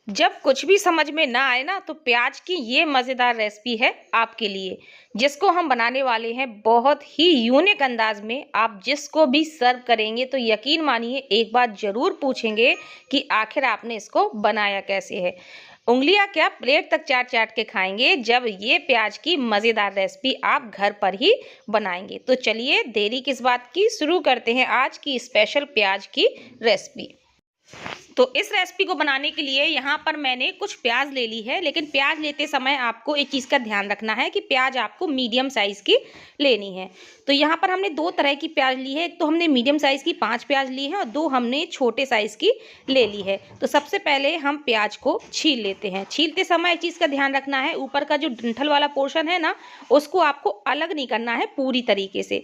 जब कुछ भी समझ में ना आए ना तो प्याज की ये मज़ेदार रेसिपी है आपके लिए, जिसको हम बनाने वाले हैं बहुत ही यूनिक अंदाज में। आप जिसको भी सर्व करेंगे तो यकीन मानिए एक बार ज़रूर पूछेंगे कि आखिर आपने इसको बनाया कैसे है। उंगलियां क्या प्लेट तक चाट चाट के खाएंगे जब ये प्याज की मज़ेदार रेसिपी आप घर पर ही बनाएंगे। तो चलिए देरी किस बात की, शुरू करते हैं आज की स्पेशल प्याज की रेसिपी। तो इस रेसिपी को बनाने के लिए यहाँ पर मैंने कुछ प्याज ले ली है, लेकिन प्याज लेते समय आपको एक चीज़ का ध्यान रखना है कि प्याज आपको मीडियम साइज़ की लेनी है। तो यहाँ पर हमने दो तरह की प्याज ली है, एक तो हमने मीडियम साइज़ की 5 प्याज ली है और दो हमने छोटे साइज़ की ले ली है। तो सबसे पहले हम प्याज को छील लेते हैं। छीलते समय एक चीज़ का ध्यान रखना है, ऊपर का जो डंठल वाला पोर्शन है ना, उसको आपको अलग नहीं करना है पूरी तरीके से।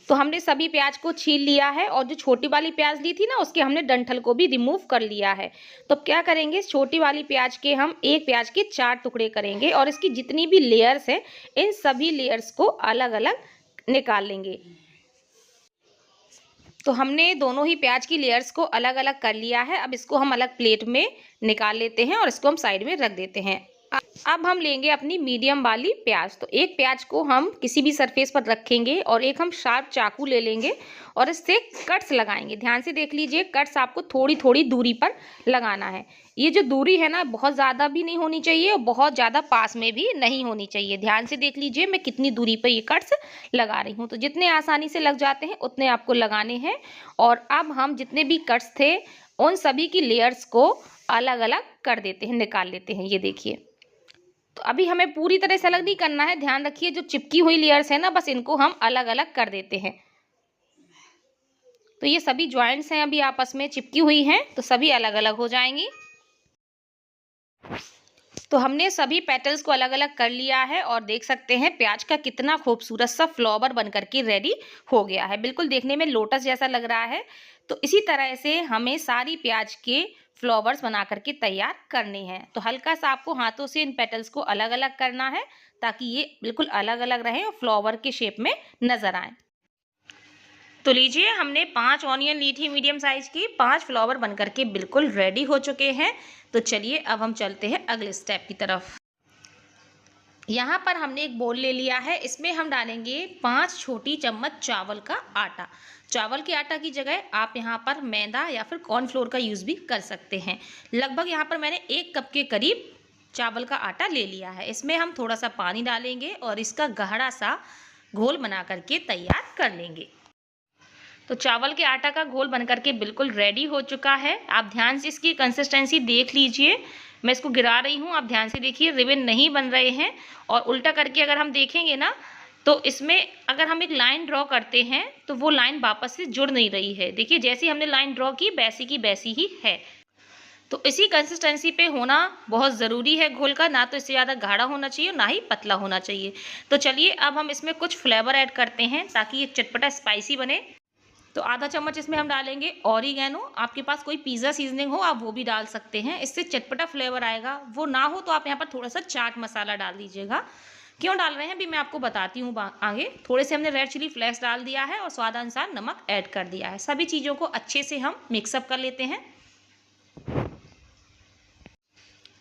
तो हमने सभी प्याज को छील लिया है और जो छोटी वाली प्याज ली थी ना, उसके हमने डंठल को भी रिमूव कर लिया है। तो क्या करेंगे, छोटी वाली प्याज के हम एक प्याज के 4 टुकड़े करेंगे और इसकी जितनी भी लेयर्स हैं, इन सभी लेयर्स को अलग अलग निकाल लेंगे। तो हमने दोनों ही प्याज की लेयर्स को अलग अलग कर लिया है। अब इसको हम अलग प्लेट में निकाल लेते हैं और इसको हम साइड में रख देते हैं। अब हम लेंगे अपनी मीडियम वाली प्याज। तो एक प्याज को हम किसी भी सरफेस पर रखेंगे और एक हम शार्प चाकू ले लेंगे और इससे कट्स लगाएंगे। ध्यान से देख लीजिए, कट्स आपको थोड़ी थोड़ी दूरी पर लगाना है। ये जो दूरी है ना, बहुत ज़्यादा भी नहीं होनी चाहिए और बहुत ज़्यादा पास में भी नहीं होनी चाहिए। ध्यान से देख लीजिए मैं कितनी दूरी पर ये कट्स लगा रही हूँ। तो जितने आसानी से लग जाते हैं उतने आपको लगाने हैं। और अब हम जितने भी कट्स थे उन सभी की लेयर्स को अलग अलग कर देते हैं, निकाल लेते हैं। ये देखिए, तो अभी हमें पूरी तरह से अलग नहीं करना है। ध्यान रखिए, जो चिपकी हुई लेयर्स है ना, बस इनको हम अलग अलग कर देते हैं। तो ये सभी जॉइंट्स हैं अभी आपस में चिपकी हुई हैं, तो सभी अलग अलग हो जाएंगी। तो हमने सभी पेटल्स को अलग अलग कर लिया है और देख सकते हैं प्याज का कितना खूबसूरत सा फ्लावर बन करके रेडी हो गया है। बिल्कुल देखने में लोटस जैसा लग रहा है। तो इसी तरह से हमें सारी प्याज के फ्लावर्स बना करके तैयार करने हैं। तो हल्का सा आपको हाथों से इन पेटल्स को अलग अलग करना है ताकि ये बिल्कुल अलग अलग रहें और फ्लावर के शेप में नजर आए। तो लीजिए, हमने 5 ऑनियन ली थी मीडियम साइज की, 5 फ्लावर बनकर के बिल्कुल रेडी हो चुके हैं। तो चलिए अब हम चलते हैं अगले स्टेप की तरफ। यहाँ पर हमने एक बोल ले लिया है, इसमें हम डालेंगे 5 छोटी चम्मच चावल का आटा। चावल के आटा की जगह आप यहाँ पर मैदा या फिर कॉर्नफ्लोर का यूज़ भी कर सकते हैं। लगभग यहाँ पर मैंने 1 कप के करीब चावल का आटा ले लिया है। इसमें हम थोड़ा सा पानी डालेंगे और इसका गाढ़ा सा घोल बना करके तैयार कर लेंगे। तो चावल के आटा का घोल बनकर के बिल्कुल रेडी हो चुका है। आप ध्यान से इसकी कंसिस्टेंसी देख लीजिए। मैं इसको गिरा रही हूँ, आप ध्यान से देखिए, रिबन नहीं बन रहे हैं। और उल्टा करके अगर हम देखेंगे ना, तो इसमें अगर हम एक लाइन ड्रॉ करते हैं तो वो लाइन वापस से जुड़ नहीं रही है। देखिए, जैसी हमने लाइन ड्रॉ की वैसी की वैसी ही है। तो इसी कंसिस्टेंसी पे होना बहुत ज़रूरी है घोल का, ना तो इससे ज़्यादा गाढ़ा होना चाहिए और ना ही पतला होना चाहिए। तो चलिए अब हम इसमें कुछ फ्लेवर ऐड करते हैं ताकि ये चटपटा स्पाइसी बने। तो आधा चम्मच इसमें हम डालेंगे ऑरिगेनो। आपके पास कोई पिज़्ज़ा सीजनिंग हो आप वो भी डाल सकते हैं, इससे चटपटा फ्लेवर आएगा। वो ना हो तो आप यहाँ पर थोड़ा सा चाट मसाला डाल दीजिएगा। क्यों डाल रहे हैं अभी मैं आपको बताती हूँ आगे। थोड़े से हमने रेड चिली फ्लेक्स डाल दिया है और स्वादानुसार नमक ऐड कर दिया है। सभी चीज़ों को अच्छे से हम मिक्सअप कर लेते हैं।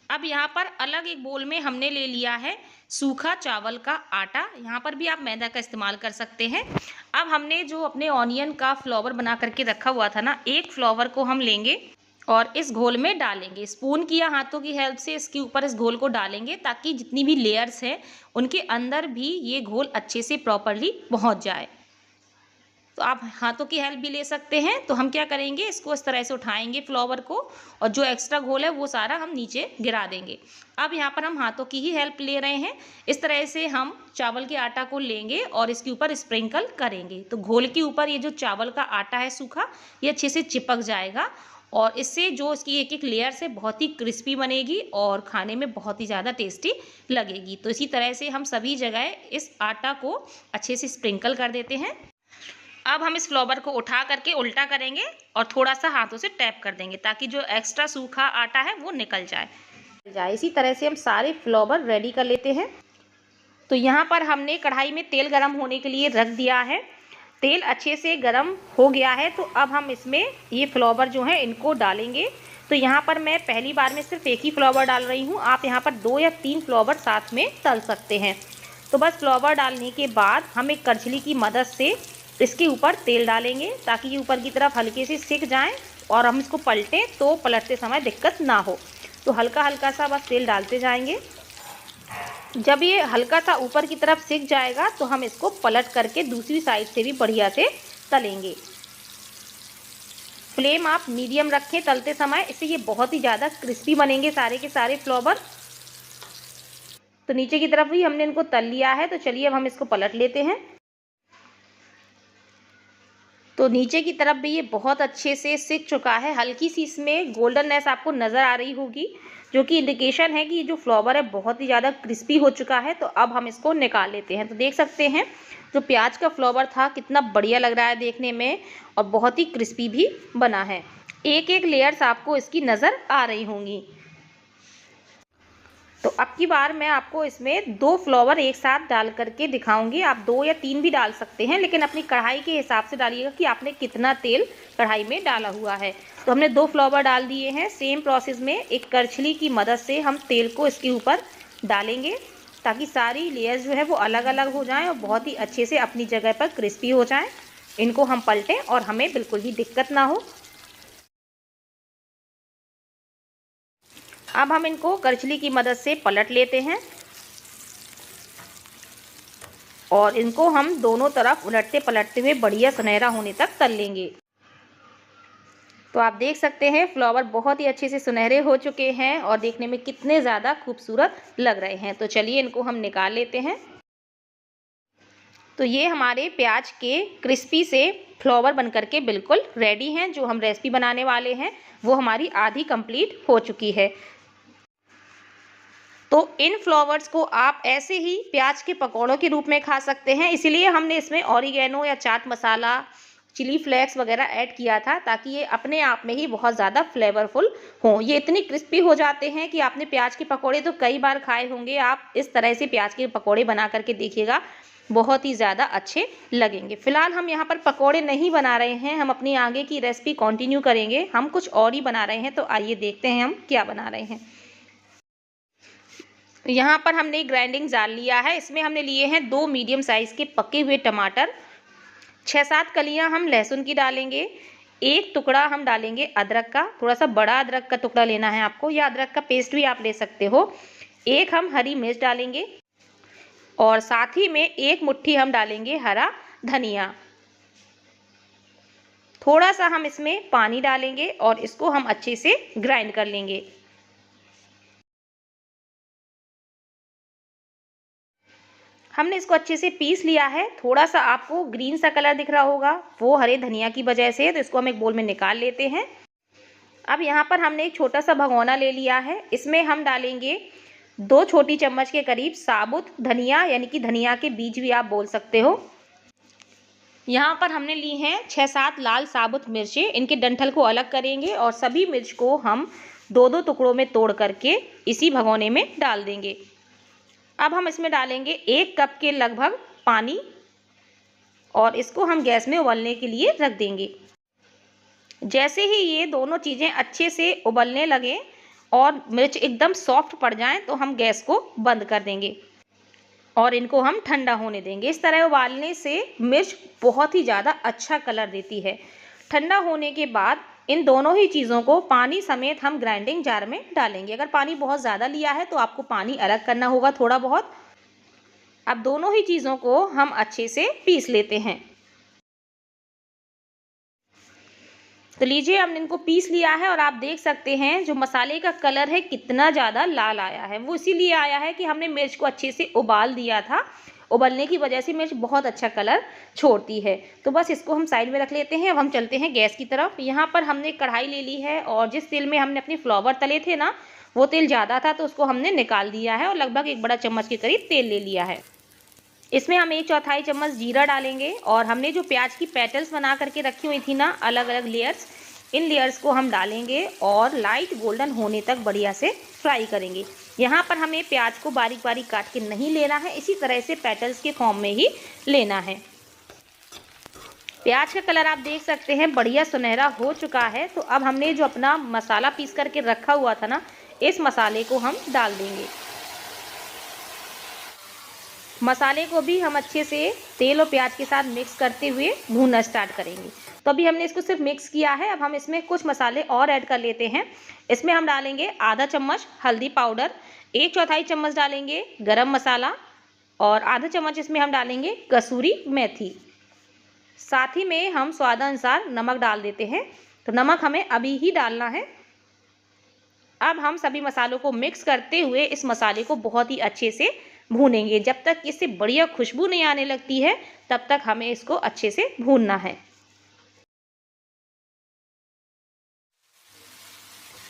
अब यहाँ पर अलग एक बोल में हमने ले लिया है सूखा चावल का आटा। यहाँ पर भी आप मैदा का इस्तेमाल कर सकते हैं। अब हमने जो अपने ऑनियन का फ्लावर बना करके रखा हुआ था ना, एक फ्लावर को हम लेंगे और इस घोल में डालेंगे। स्पून की या हाथों की हेल्प से इसके ऊपर इस घोल को डालेंगे ताकि जितनी भी लेयर्स हैं उनके अंदर भी ये घोल अच्छे से प्रॉपरली पहुँच जाए। तो आप हाथों की हेल्प भी ले सकते हैं। तो हम क्या करेंगे, इसको इस तरह से उठाएंगे फ्लावर को और जो एक्स्ट्रा घोल है वो सारा हम नीचे गिरा देंगे। अब यहाँ पर हम हाथों की ही हेल्प ले रहे हैं। इस तरह से हम चावल के आटा को लेंगे और इसके ऊपर स्प्रिंकल करेंगे। तो घोल के ऊपर ये जो चावल का आटा है सूखा, ये अच्छे से चिपक जाएगा और इससे जो इसकी एक एक लेयर से बहुत ही क्रिस्पी बनेगी और खाने में बहुत ही ज़्यादा टेस्टी लगेगी। तो इसी तरह से हम सभी जगह इस आटा को अच्छे से स्प्रिंकल कर देते हैं। अब हम इस फ्लावर को उठा करके उल्टा करेंगे और थोड़ा सा हाथों से टैप कर देंगे ताकि जो एक्स्ट्रा सूखा आटा है वो निकल जाए। इसी तरह से हम सारे फ्लावर रेडी कर लेते हैं। तो यहाँ पर हमने कढ़ाई में तेल गरम होने के लिए रख दिया है। तेल अच्छे से गरम हो गया है। तो अब हम इसमें ये फ्लावर जो है इनको डालेंगे। तो यहाँ पर मैं पहली बार में सिर्फ एक ही फ्लावर डाल रही हूँ। आप यहाँ पर 2 या 3 फ्लावर साथ में तल सकते हैं। तो बस फ्लावर डालने के बाद हम एक करछली की मदद से इसके ऊपर तेल डालेंगे ताकि ये ऊपर की तरफ हल्के से सिक जाएं और हम इसको पलटें तो पलटते समय दिक्कत ना हो। तो हल्का हल्का सा बस तेल डालते जाएंगे। जब ये हल्का सा ऊपर की तरफ सिक जाएगा तो हम इसको पलट करके दूसरी साइड से भी बढ़िया से तलेंगे। फ्लेम आप मीडियम रखें तलते समय, इससे ये बहुत ही ज़्यादा क्रिस्पी बनेंगे सारे के सारे फ्लावर। तो नीचे की तरफ भी हमने इनको तल लिया है। तो चलिए अब हम इसको पलट लेते हैं। तो नीचे की तरफ भी ये बहुत अच्छे से सिक चुका है। हल्की सी इसमें गोल्डननेस आपको नज़र आ रही होगी, जो कि इंडिकेशन है कि ये जो फ्लावर है बहुत ही ज़्यादा क्रिस्पी हो चुका है। तो अब हम इसको निकाल लेते हैं। तो देख सकते हैं जो प्याज का फ्लावर था कितना बढ़िया लग रहा है देखने में और बहुत ही क्रिस्पी भी बना है। एक एक लेयर्स आपको इसकी नज़र आ रही होंगी। तो अब की बार मैं आपको इसमें 2 फ्लावर एक साथ डाल करके दिखाऊंगी। आप 2 या 3 भी डाल सकते हैं, लेकिन अपनी कढ़ाई के हिसाब से डालिएगा कि आपने कितना तेल कढ़ाई में डाला हुआ है। तो हमने 2 फ्लावर डाल दिए हैं। सेम प्रोसेस में एक करछली की मदद से हम तेल को इसके ऊपर डालेंगे ताकि सारी लेयर्स जो है वो अलग अलग हो जाएं और बहुत ही अच्छे से अपनी जगह पर क्रिस्पी हो जाएं। इनको हम पलटें और हमें बिल्कुल भी दिक्कत ना हो। अब हम इनको करछली की मदद से पलट लेते हैं और इनको हम दोनों तरफ उलटते पलटते हुए बढ़िया सुनहरा होने तक तल लेंगे। तो आप देख सकते हैं फ्लावर बहुत ही अच्छे से सुनहरे हो चुके हैं और देखने में कितने ज़्यादा खूबसूरत लग रहे हैं। तो चलिए इनको हम निकाल लेते हैं। तो ये हमारे प्याज के क्रिस्पी से फ्लावर बनकर के बिल्कुल रेडी हैं। जो हम रेसिपी बनाने वाले हैं वो हमारी आधी कंप्लीट हो चुकी है। तो इन फ्लावर्स को आप ऐसे ही प्याज के पकौड़ों के रूप में खा सकते हैं। इसीलिए हमने इसमें ऑरिगेनो या चाट मसाला, चिली फ्लेक्स वगैरह ऐड किया था ताकि ये अपने आप में ही बहुत ज़्यादा फ्लेवरफुल हों। ये इतनी क्रिस्पी हो जाते हैं कि आपने प्याज के पकौड़े तो कई बार खाए होंगे। आप इस तरह से प्याज के पकौड़े बना करके देखिएगा, बहुत ही ज़्यादा अच्छे लगेंगे। फिलहाल हम यहाँ पर पकौड़े नहीं बना रहे हैं, हम अपनी आगे की रेसिपी कंटिन्यू करेंगे। हम कुछ और ही बना रहे हैं। तो आइए देखते हैं हम क्या बना रहे हैं। यहाँ पर हमने ग्राइंडिंग जार लिया है। इसमें हमने लिए हैं 2 मीडियम साइज़ के पके हुए टमाटर, 6-7 कलियाँ हम लहसुन की डालेंगे, 1 टुकड़ा हम डालेंगे अदरक का, थोड़ा सा बड़ा अदरक का टुकड़ा लेना है आपको, या अदरक का पेस्ट भी आप ले सकते हो। 1 हम हरी मिर्च डालेंगे और साथ ही में 1 मुट्ठी हम डालेंगे हरा धनिया। थोड़ा सा हम इसमें पानी डालेंगे और इसको हम अच्छे से ग्राइंड कर लेंगे। हमने इसको अच्छे से पीस लिया है। थोड़ा सा आपको ग्रीन सा कलर दिख रहा होगा, वो हरे धनिया की वजह से। तो इसको हम एक बोल में निकाल लेते हैं। अब यहाँ पर हमने एक छोटा सा भगोना ले लिया है। इसमें हम डालेंगे 2 छोटी चम्मच के करीब साबुत धनिया, यानी कि धनिया के बीज भी आप बोल सकते हो। यहाँ पर हमने ली हैं 6-7 लाल साबुत मिर्चें। इनके डंठल को अलग करेंगे और सभी मिर्च को हम 2-2 टुकड़ों में तोड़ करके इसी भगोने में डाल देंगे। अब हम इसमें डालेंगे 1 कप के लगभग पानी और इसको हम गैस में उबलने के लिए रख देंगे। जैसे ही ये दोनों चीज़ें अच्छे से उबलने लगें और मिर्च एकदम सॉफ्ट पड़ जाएं तो हम गैस को बंद कर देंगे और इनको हम ठंडा होने देंगे। इस तरह उबालने से मिर्च बहुत ही ज़्यादा अच्छा कलर देती है। ठंडा होने के बाद इन दोनों ही चीज़ों को पानी समेत हम ग्राइंडिंग जार में डालेंगे। अगर पानी बहुत ज़्यादा लिया है तो आपको पानी अलग करना होगा थोड़ा बहुत। अब दोनों ही चीज़ों को हम अच्छे से पीस लेते हैं। तो लीजिए हमने इनको पीस लिया है और आप देख सकते हैं जो मसाले का कलर है कितना ज़्यादा लाल आया है। वो इसीलिए आया है कि हमने मिर्च को अच्छे से उबाल दिया था। उबलने की वजह से मिर्च बहुत अच्छा कलर छोड़ती है। तो बस इसको हम साइड में रख लेते हैं। अब हम चलते हैं गैस की तरफ। यहाँ पर हमने कढ़ाई ले ली है और जिस तेल में हमने अपने फ्लावर तले थे ना, वो तेल ज़्यादा था तो उसको हमने निकाल दिया है और लगभग 1 बड़ा चम्मच के करीब तेल ले लिया है। इसमें हम 1/4 चम्मच जीरा डालेंगे और हमने जो प्याज की पेटल्स बना करके रखी हुई थी ना, अलग अलग लेयर्स, इन लेयर्स को हम डालेंगे और लाइट गोल्डन होने तक बढ़िया से फ्राई करेंगे। यहाँ पर हमें प्याज को बारीक बारीक काट के नहीं लेना है, इसी तरह से पेटल्स के फॉर्म में ही लेना है। प्याज का कलर आप देख सकते हैं बढ़िया सुनहरा हो चुका है। तो अब हमने जो अपना मसाला पीस करके रखा हुआ था ना, इस मसाले को हम डाल देंगे। मसाले को भी हम अच्छे से तेल और प्याज के साथ मिक्स करते हुए भूनना स्टार्ट करेंगे। तो अभी हमने इसको सिर्फ मिक्स किया है, अब हम इसमें कुछ मसाले और ऐड कर लेते हैं। इसमें हम डालेंगे आधा चम्मच हल्दी पाउडर, 1/4 चम्मच डालेंगे गरम मसाला और आधा चम्मच इसमें हम डालेंगे कसूरी मेथी। साथ ही में हम स्वादानुसार नमक डाल देते हैं। तो नमक हमें अभी ही डालना है। अब हम सभी मसालों को मिक्स करते हुए इस मसाले को बहुत ही अच्छे से भूनेंगे। जब तक इससे बढ़िया खुशबू नहीं आने लगती है तब तक हमें इसको अच्छे से भूनना है।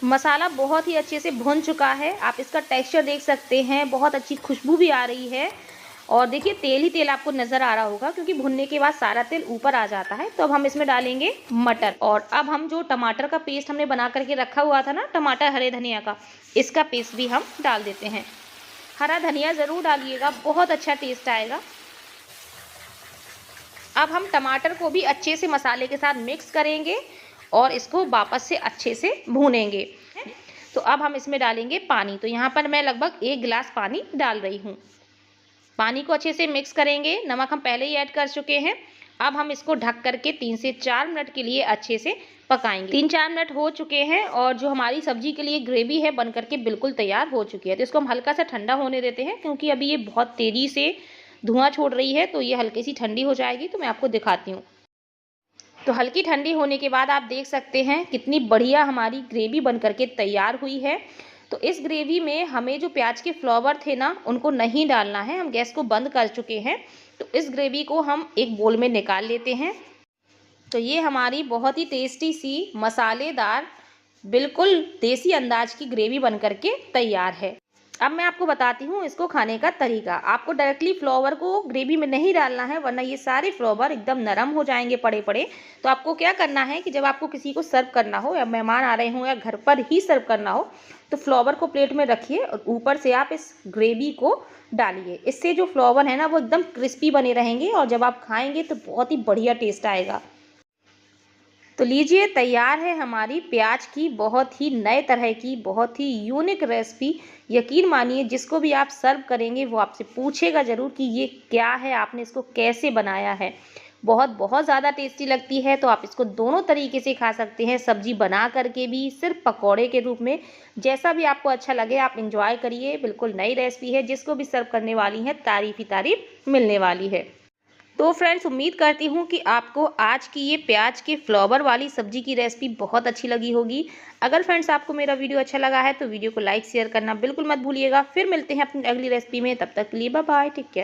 मसाला बहुत ही अच्छे से भुन चुका है। आप इसका टेक्सचर देख सकते हैं, बहुत अच्छी खुशबू भी आ रही है। और देखिए तेल ही तेल आपको नज़र आ रहा होगा, क्योंकि भुनने के बाद सारा तेल ऊपर आ जाता है। तो अब हम इसमें डालेंगे मटर। और अब हम जो टमाटर का पेस्ट हमने बना करके रखा हुआ था ना, टमाटर हरे धनिया का, इसका पेस्ट भी हम डाल देते हैं। हरा धनिया ज़रूर डालिएगा, बहुत अच्छा टेस्ट आएगा। अब हम टमाटर को भी अच्छे से मसाले के साथ मिक्स करेंगे और इसको वापस से अच्छे से भूनेंगे। तो अब हम इसमें डालेंगे पानी। तो यहाँ पर मैं लगभग 1 गिलास पानी डाल रही हूँ। पानी को अच्छे से मिक्स करेंगे। नमक हम पहले ही ऐड कर चुके हैं। अब हम इसको ढक करके 3 से 4 मिनट के लिए अच्छे से पकाएंगे। 3-4 मिनट हो चुके हैं और जो हमारी सब्जी के लिए ग्रेवी है बन करके बिल्कुल तैयार हो चुकी है। तो इसको हम हल्का सा ठंडा होने देते हैं, क्योंकि अभी ये बहुत तेज़ी से धुआं छोड़ रही है। तो ये हल्की सी ठंडी हो जाएगी तो मैं आपको दिखाती हूँ। तो हल्की ठंडी होने के बाद आप देख सकते हैं कितनी बढ़िया हमारी ग्रेवी बन करके तैयार हुई है। तो इस ग्रेवी में हमें जो प्याज के फ्लेवर थे ना, उनको नहीं डालना है। हम गैस को बंद कर चुके हैं। तो इस ग्रेवी को हम एक बोल में निकाल लेते हैं। तो ये हमारी बहुत ही टेस्टी सी मसालेदार बिल्कुल देसी अंदाज की ग्रेवी बन करके तैयार है। अब मैं आपको बताती हूँ इसको खाने का तरीका। आपको डायरेक्टली फ्लावर को ग्रेवी में नहीं डालना है, वरना ये सारे फ्लावर एकदम नरम हो जाएंगे पड़े पड़े। तो आपको क्या करना है कि जब आपको किसी को सर्व करना हो, या मेहमान आ रहे हो, या घर पर ही सर्व करना हो, तो फ्लावर को प्लेट में रखिए और ऊपर से आप इस ग्रेवी को डालिए। इससे जो फ्लावर है ना, वो एकदम क्रिस्पी बने रहेंगे और जब आप खाएंगे तो बहुत ही बढ़िया टेस्ट आएगा। तो लीजिए तैयार है हमारी प्याज की बहुत ही नए तरह की बहुत ही यूनिक रेसिपी। यकीन मानिए जिसको भी आप सर्व करेंगे वो आपसे पूछेगा ज़रूर कि ये क्या है, आपने इसको कैसे बनाया है। बहुत बहुत ज़्यादा टेस्टी लगती है। तो आप इसको दोनों तरीके से खा सकते हैं, सब्जी बना करके भी, सिर्फ पकौड़े के रूप में, जैसा भी आपको अच्छा लगे आप इंजॉय करिए। बिल्कुल नई रेसिपी है, जिसको भी सर्व करने वाली है तारीफ़ ही तारीफ़ मिलने वाली है। तो फ्रेंड्स उम्मीद करती हूँ कि आपको आज की ये प्याज के फ्लेवर वाली सब्जी की रेसिपी बहुत अच्छी लगी होगी। अगर फ्रेंड्स आपको मेरा वीडियो अच्छा लगा है तो वीडियो को लाइक शेयर करना बिल्कुल मत भूलिएगा। फिर मिलते हैं अपनी अगली रेसिपी में, तब तक के लिए बाय बाय, टेक केयर।